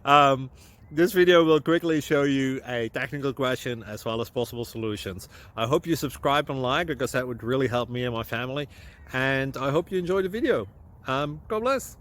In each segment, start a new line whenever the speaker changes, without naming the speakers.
um, this video will quickly show you a technical question as well as possible solutions. I hope you subscribe and like, because that would really help me and my family. And I hope you enjoy the video. God bless.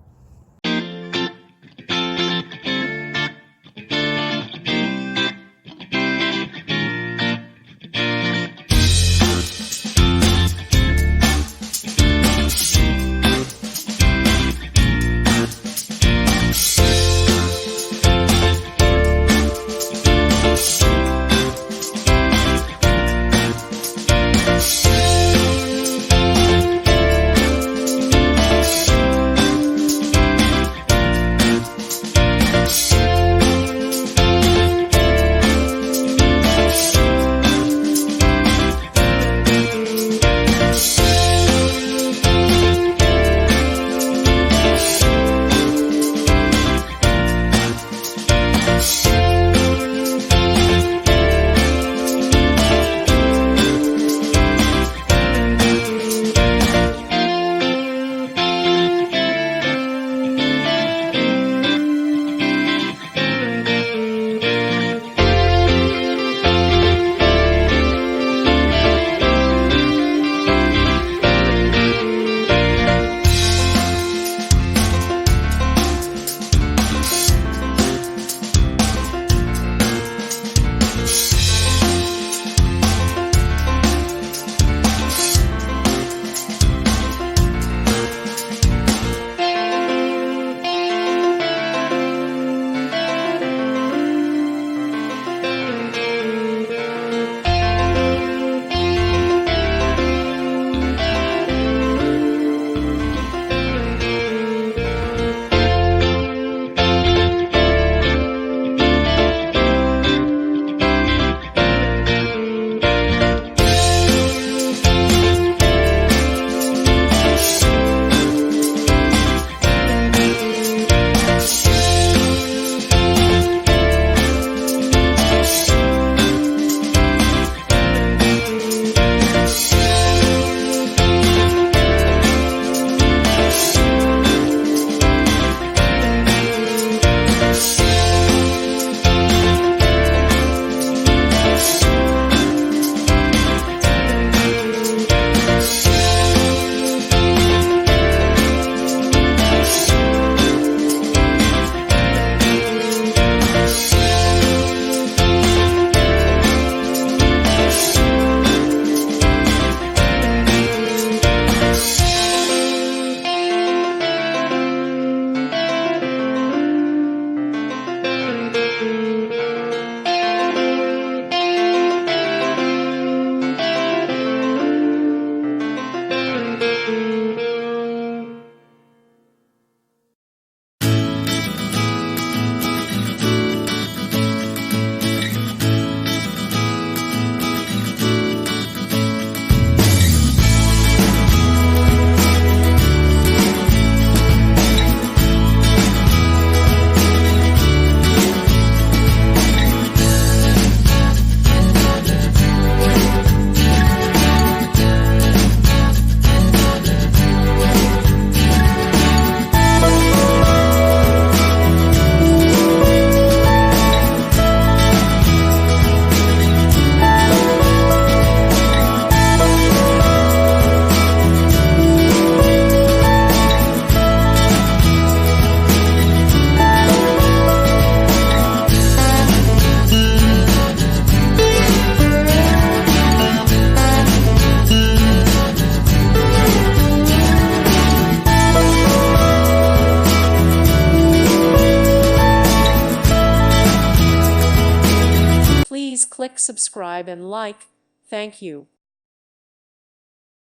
Please click subscribe and like. Thank you.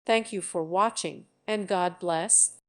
Thank you for watching, and God bless.